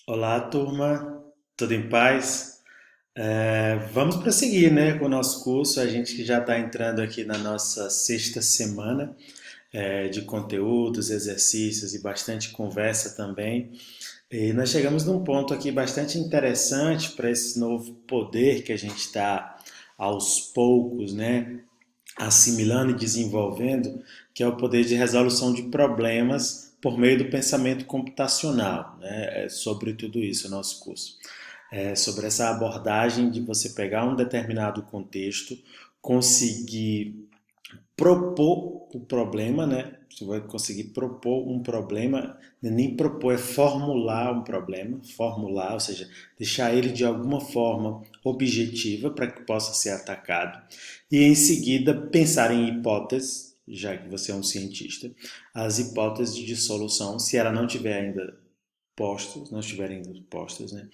Olá, turma, tudo em paz? Vamos prosseguir, né, com o nosso curso. A gente que já está entrando aqui na nossa sexta semana de conteúdos, exercícios e bastante conversa também. E nós chegamos num ponto aqui bastante interessante para esse novo poder que a gente está aos poucos, né, assimilando e desenvolvendo, que é o poder de resolução de problemas por meio do pensamento computacional, né? É sobre tudo isso o nosso curso. É sobre essa abordagem de você pegar um determinado contexto, conseguir propor o problema, né? Você vai conseguir propor um problema, nem propor, é formular um problema, formular, ou seja, deixar ele de alguma forma objetiva para que possa ser atacado. E em seguida pensar em hipóteses, já que você é um cientista, as hipóteses de solução, se ela não tiver ainda postas, não estiverem ainda postas, né?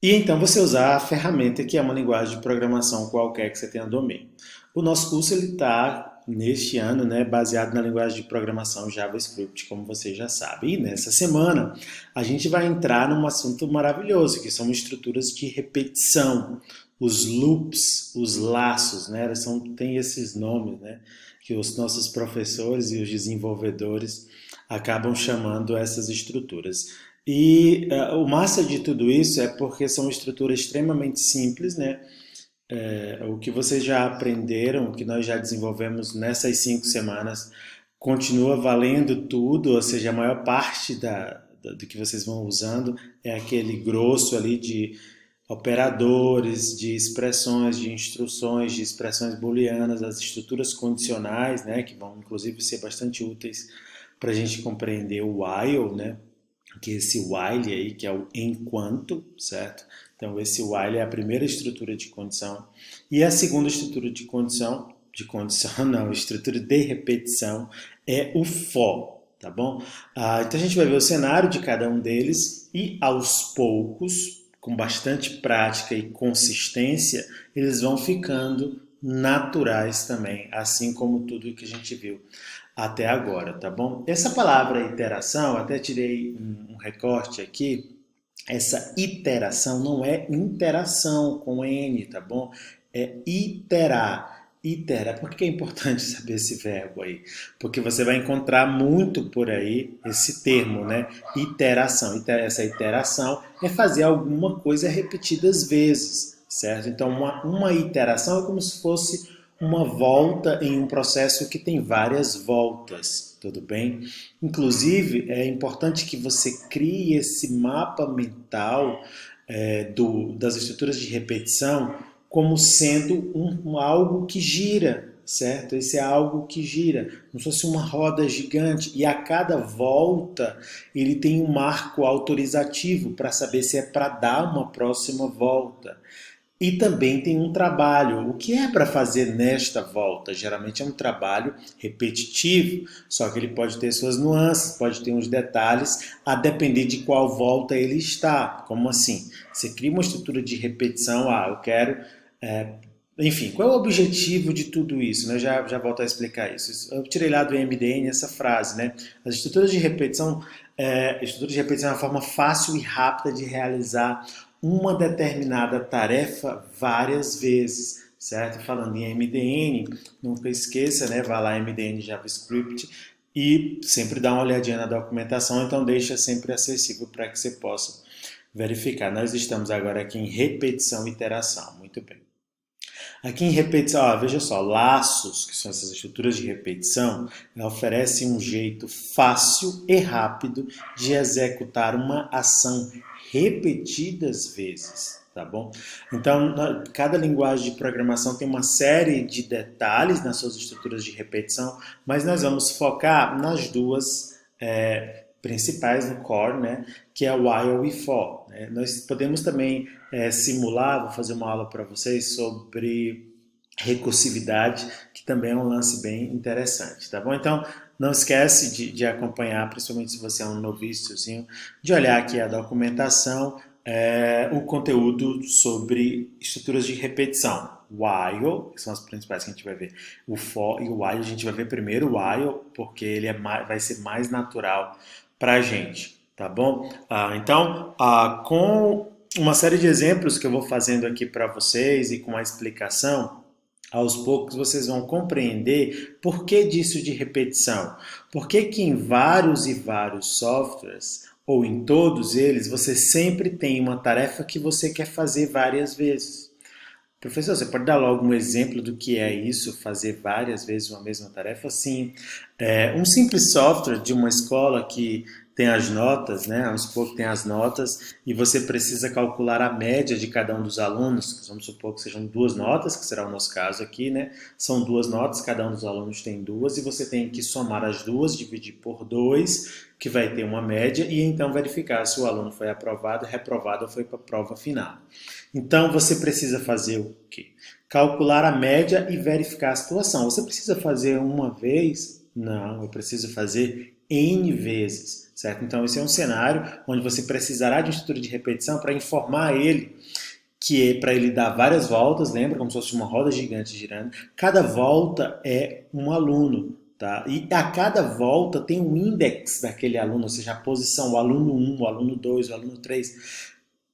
E então você usar a ferramenta que é uma linguagem de programação qualquer que você tenha domínio. O nosso curso ele está neste ano, né, baseado na linguagem de programação JavaScript, como você já sabe. E nessa semana a gente vai entrar num assunto maravilhoso, que são estruturas de repetição, os loops, os laços, né? Tem esses nomes, né, que os nossos professores e os desenvolvedores acabam chamando essas estruturas. E o massa de tudo isso é porque são estruturas extremamente simples, né? O que vocês já aprenderam, o que nós já desenvolvemos nessas 5 semanas, continua valendo tudo, ou seja, a maior parte do que vocês vão usando é aquele grosso ali de operadores, de expressões, de instruções, de expressões booleanas, as estruturas condicionais, né, que vão inclusive ser bastante úteis para a gente compreender o while, né, que é esse while aí, que é o enquanto, certo? Então, esse while é a primeira estrutura de condição. E a segunda estrutura de condição não, estrutura de repetição, é o for, tá bom? Então, a gente vai ver o cenário de cada um deles e, aos poucos, com bastante prática e consistência, eles vão ficando naturais também, assim como tudo que a gente viu até agora, tá bom? Essa palavra iteração, até tirei um recorte aqui, essa iteração não é interação com N, tá bom? É iterar. Itera. Por que é importante saber esse verbo aí? Porque você vai encontrar muito por aí esse termo, né? Iteração. Essa iteração é fazer alguma coisa repetidas vezes, certo? Então, uma iteração é como se fosse uma volta em um processo que tem várias voltas, tudo bem? Inclusive, é importante que você crie esse mapa mental das estruturas de repetição como sendo algo que gira, certo? Esse é algo que gira, como se fosse uma roda gigante, e a cada volta ele tem um marco autorizativo para saber se é para dar uma próxima volta. E também tem um trabalho. O que é para fazer nesta volta? Geralmente é um trabalho repetitivo, só que ele pode ter suas nuances, pode ter uns detalhes, a depender de qual volta ele está. Como assim? Você cria uma estrutura de repetição, eu quero. é, Enfim, qual é o objetivo de tudo isso? Né? Já volto a explicar isso. Eu tirei lá do MDN essa frase, né? As estruturas de repetição é uma forma fácil e rápida de realizar uma determinada tarefa várias vezes, certo? Falando em MDN, nunca esqueça, né? Vá lá MDN JavaScript e sempre dá uma olhadinha na documentação, então deixa sempre acessível para que você possa verificar. Nós estamos agora aqui em repetição e iteração, muito bem. Aqui em repetição, veja só, laços, que são essas estruturas de repetição, ela oferece um jeito fácil e rápido de executar uma ação repetidas vezes, tá bom? Então, cada linguagem de programação tem uma série de detalhes nas suas estruturas de repetição, mas nós vamos focar nas duas principais no core, né, que é while e for. Né? Nós podemos também simular, vou fazer uma aula para vocês sobre recursividade, que também é um lance bem interessante, tá bom? Então, não esquece de acompanhar, principalmente se você é um novíciozinho, de olhar aqui a documentação, o conteúdo sobre estruturas de repetição. While, que são as principais que a gente vai ver. O for e o while, a gente vai ver primeiro o while, porque ele vai ser mais natural para a gente. tá bom? Então, com uma série de exemplos que eu vou fazendo aqui para vocês e com a explicação, aos poucos vocês vão compreender por que disso de repetição. Por que que em vários e vários softwares, ou em todos eles, você sempre tem uma tarefa que você quer fazer várias vezes. Professor, você pode dar logo um exemplo do que é isso, fazer várias vezes uma mesma tarefa? Sim. Um simples software de uma escola que tem as notas, né? Vamos supor que tem as notas e você precisa calcular a média de cada um dos alunos. Vamos supor que sejam duas notas, que será o nosso caso aqui, né? São duas notas, cada um dos alunos tem duas e você tem que somar as duas, dividir por dois, que vai ter uma média e então verificar se o aluno foi aprovado, reprovado ou foi para a prova final. Então você precisa fazer o quê? Calcular a média e verificar a situação. Você precisa fazer uma vez? Não, eu preciso fazer N vezes, certo? Então esse é um cenário onde você precisará de uma estrutura de repetição para informar ele que é para ele dar várias voltas, lembra? Como se fosse uma roda gigante girando. Cada volta é um aluno, tá? E a cada volta tem um index daquele aluno, ou seja, a posição, o aluno 1, o aluno 2, o aluno 3.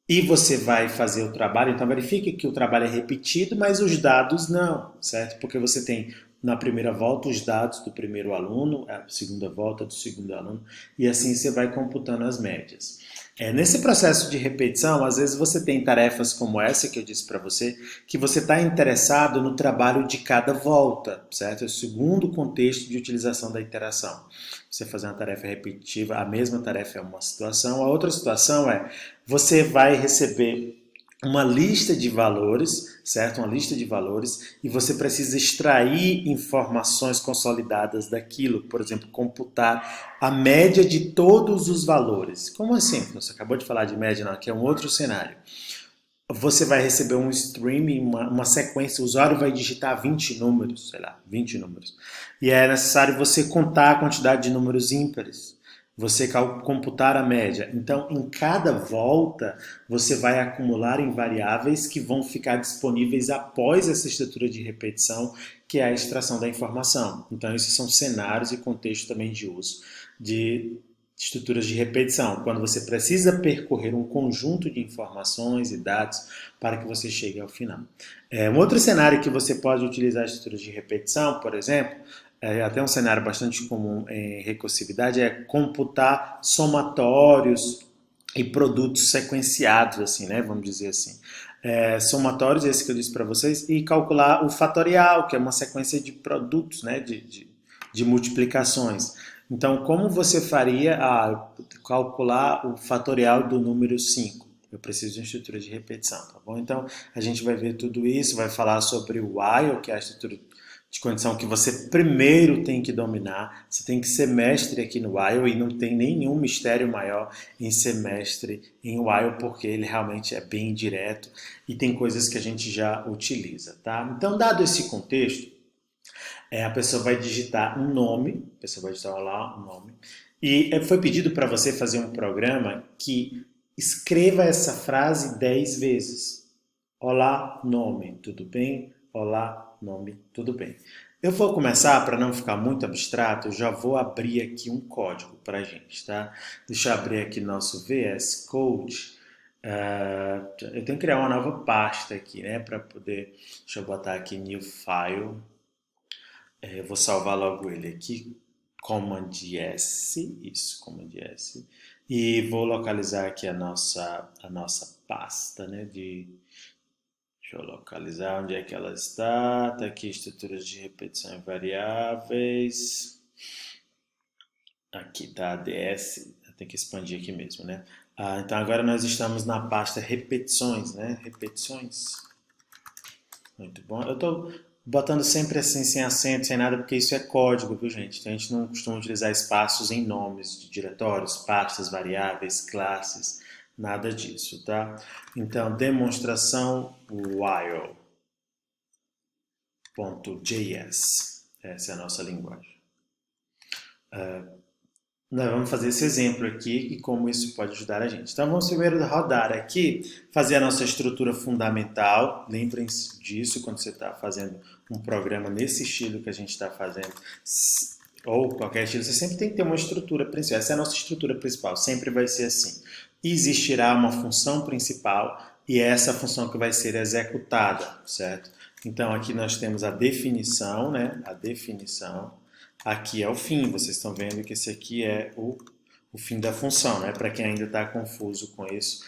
E você vai fazer o trabalho, então verifique que o trabalho é repetido, mas os dados não, certo? Porque você tem na primeira volta os dados do primeiro aluno, a segunda volta do segundo aluno, e assim você vai computando as médias. Nesse processo de repetição, às vezes você tem tarefas como essa que eu disse para você, que você está interessado no trabalho de cada volta, certo? É o segundo contexto de utilização da interação. Você fazer uma tarefa repetitiva, a mesma tarefa é uma situação, a outra situação é você vai receber uma lista de valores, certo? Uma lista de valores e você precisa extrair informações consolidadas daquilo, por exemplo, computar a média de todos os valores. Como assim? Você acabou de falar de média, não, aqui é um outro cenário. Você vai receber um stream, uma sequência, o usuário vai digitar 20 números, sei lá, 20 números. E é necessário você contar a quantidade de números ímpares, você computar a média. Então, em cada volta, você vai acumular em variáveis que vão ficar disponíveis após essa estrutura de repetição, que é a extração da informação. Então, esses são cenários e contextos também de uso de estruturas de repetição, quando você precisa percorrer um conjunto de informações e dados para que você chegue ao final. Um outro cenário que você pode utilizar estruturas de repetição, por exemplo, até um cenário bastante comum em recursividade, é computar somatórios e produtos sequenciados, assim, né? Vamos dizer assim. Somatórios, esse que eu disse para vocês, e calcular o fatorial, que é uma sequência de produtos, né? De multiplicações. Então, como você faria calcular o fatorial do número 5? Eu preciso de uma estrutura de repetição, tá bom? Então, a gente vai ver tudo isso, vai falar sobre o while, que é a estrutura de condição que você primeiro tem que dominar. Você tem que ser mestre aqui no while e não tem nenhum mistério maior em ser mestre em while, porque ele realmente é bem direto e tem coisas que a gente já utiliza, tá? Então, dado esse contexto, a pessoa vai digitar um nome, a pessoa vai digitar lá um nome, e foi pedido para você fazer um programa que escreva essa frase 10 vezes. Olá, nome, tudo bem? Olá, nome, tudo bem? Eu vou começar, para não ficar muito abstrato, eu já vou abrir aqui um código para a gente, tá? Deixa eu abrir aqui nosso VS Code. Eu tenho que criar uma nova pasta aqui, né? Para poder, deixa eu botar aqui New File. Eu vou salvar logo ele aqui, Command S, isso, Command S, e vou localizar aqui a nossa pasta, né, deixa eu localizar onde é que ela está aqui, estruturas de repetição em variáveis, aqui está a ADS, tem que expandir aqui mesmo, né, então agora nós estamos na pasta repetições, né, repetições, muito bom, eu estou botando sempre assim, sem acento, sem nada, porque isso é código, viu, gente? Então, a gente não costuma utilizar espaços em nomes de diretórios, pastas, variáveis, classes, nada disso, tá? Então, demonstração while.js. Essa é a nossa linguagem. Nós vamos fazer esse exemplo aqui e como isso pode ajudar a gente. Então vamos primeiro rodar aqui, fazer a nossa estrutura fundamental. Lembrem-se disso quando você está fazendo um programa nesse estilo que a gente está fazendo. ou qualquer estilo, você sempre tem que ter uma estrutura principal. Essa é a nossa estrutura principal, sempre vai ser assim. Existirá uma função principal e é essa função que vai ser executada, certo? Então aqui nós temos a definição, né? A definição. Aqui é o fim, vocês estão vendo que esse aqui é o fim da função, né? Para quem ainda está confuso com isso.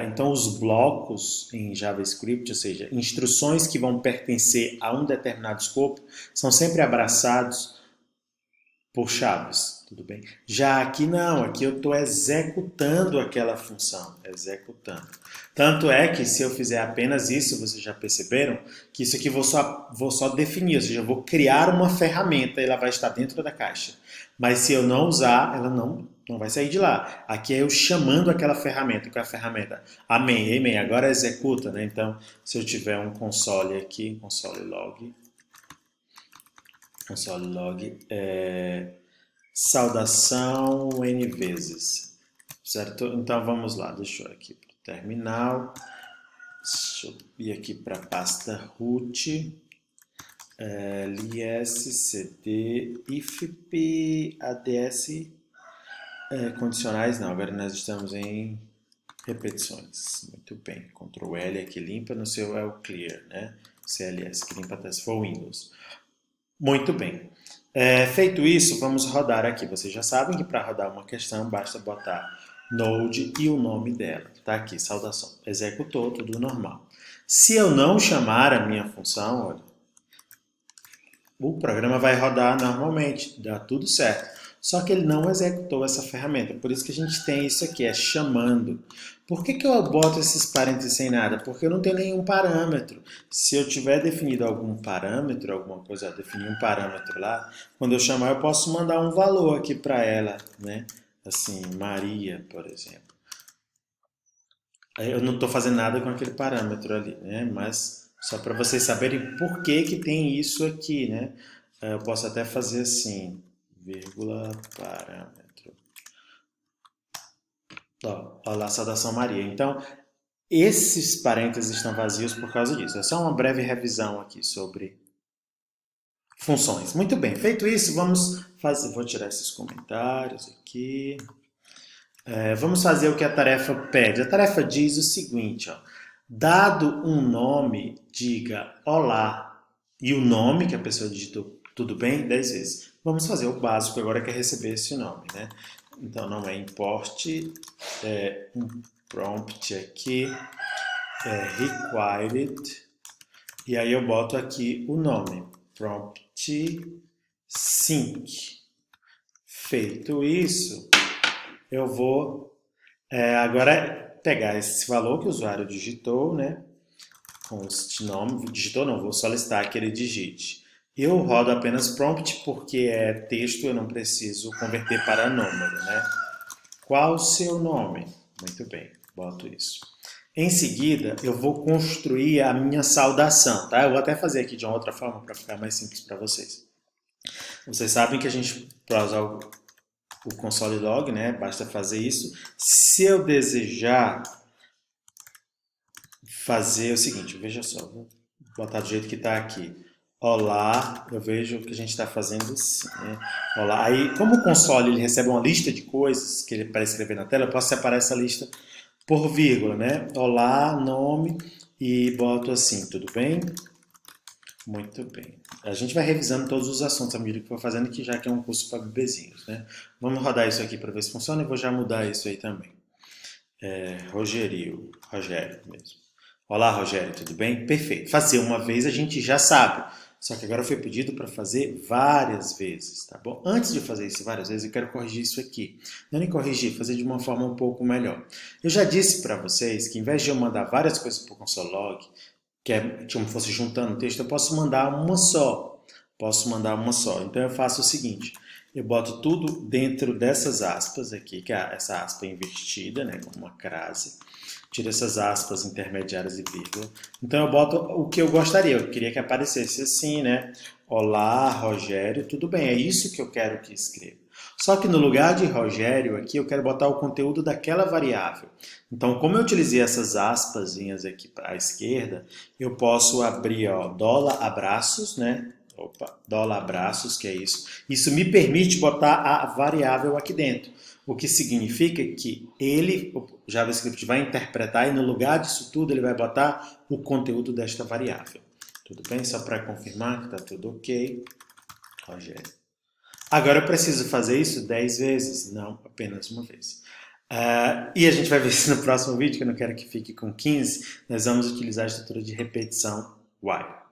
Então, os blocos em JavaScript, ou seja, instruções que vão pertencer a um determinado escopo, são sempre abraçados por chaves, tudo bem? Já aqui não, aqui eu estou executando aquela função, executando. Tanto é que se eu fizer apenas isso, vocês já perceberam que isso aqui vou só definir, ou seja, eu vou criar uma ferramenta e ela vai estar dentro da caixa. Mas se eu não usar, ela não vai sair de lá. Aqui é eu chamando aquela ferramenta, que é a ferramenta amém, amém, agora executa, né? Então, se eu tiver um console aqui, console log, saudação N vezes, certo? Então vamos lá, deixa eu ir aqui para o terminal, deixa eu ir aqui para a pasta root, ls cd ifp ads condicionais, não, agora nós estamos em repetições, muito bem, Ctrl L aqui limpa, no seu é o clear, né? CLS, que limpa até se for Windows. Muito bem. Feito isso, vamos rodar aqui. Vocês já sabem que para rodar uma questão basta botar Node e o nome dela. Está aqui, saudação. Executou, tudo normal. Se eu não chamar a minha função, olha, o programa vai rodar normalmente, dá tudo certo. Só que ele não executou essa ferramenta. Por isso que a gente tem isso aqui, é chamando. Por que eu boto esses parênteses sem nada? Porque eu não tenho nenhum parâmetro. Se eu tiver definido algum parâmetro, alguma coisa, definir um parâmetro lá, quando eu chamar eu posso mandar um valor aqui para ela, né? Assim, Maria, por exemplo. Eu não estou fazendo nada com aquele parâmetro ali, né? Mas só para vocês saberem por que tem isso aqui, né? Eu posso até fazer assim, vírgula, parâmetro. Olha lá, saudação Maria. Então, esses parênteses estão vazios por causa disso. É só uma breve revisão aqui sobre funções. Muito bem, feito isso, vamos fazer. Vou tirar esses comentários aqui. Vamos fazer o que a tarefa pede. A tarefa diz o seguinte, ó. Dado um nome, diga olá e o nome que a pessoa digitou, tudo bem? 10 vezes. Vamos fazer o básico agora, que é receber esse nome, né? Então, não é import, um prompt aqui, required, e aí eu boto aqui o nome, prompt sync. Feito isso, eu vou agora pegar esse valor que o usuário digitou, né? Com este nome, digitou não, vou solicitar que ele digite. Eu rodo apenas prompt porque é texto, eu não preciso converter para número, né? Qual o seu nome? Muito bem, boto isso. Em seguida, eu vou construir a minha saudação, tá? Eu vou até fazer aqui de uma outra forma para ficar mais simples para vocês. Vocês sabem que a gente, para usar o console log, né? Basta fazer isso. Se eu desejar fazer o seguinte, veja só, vou botar do jeito que está aqui. Olá, eu vejo que a gente está fazendo assim, né? Olá, aí como o console ele recebe uma lista de coisas que ele para escrever na tela, eu posso separar essa lista por vírgula, né? Olá, nome e boto assim, tudo bem? Muito bem. A gente vai revisando todos os assuntos à medida que for fazendo, que já que é um curso para bebezinhos, né? Vamos rodar isso aqui para ver se funciona e vou já mudar isso aí também. Rogério mesmo. Olá, Rogério, tudo bem? Perfeito. Fazer uma vez a gente já sabe. Só que agora foi pedido para fazer várias vezes, tá bom? Antes de fazer isso várias vezes, eu quero corrigir isso aqui. Não nem corrigir, fazer de uma forma um pouco melhor. Eu já disse para vocês que, em vez de eu mandar várias coisas para o console log, que é como se fosse juntando texto, eu posso mandar uma só. Então eu faço o seguinte, eu boto tudo dentro dessas aspas aqui, que é essa aspa invertida, né, como uma crase. Tiro essas aspas intermediárias e vírgula. Então eu boto o que eu gostaria, eu queria que aparecesse assim, né? Olá, Rogério, tudo bem, é isso que eu quero que escreva. Só que no lugar de Rogério aqui, eu quero botar o conteúdo daquela variável. Então, como eu utilizei essas aspasinhas aqui para a esquerda, eu posso abrir, ó, $abraços, né? Opa, dólar abraços, que é isso. Isso me permite botar a variável aqui dentro, o que significa que o JavaScript vai interpretar e no lugar disso tudo ele vai botar o conteúdo desta variável. Tudo bem? Só para confirmar que está tudo ok. Rogério. Agora eu preciso fazer isso 10 vezes, não apenas uma vez. E a gente vai ver isso no próximo vídeo, que eu não quero que fique com 15. Nós vamos utilizar a estrutura de repetição while.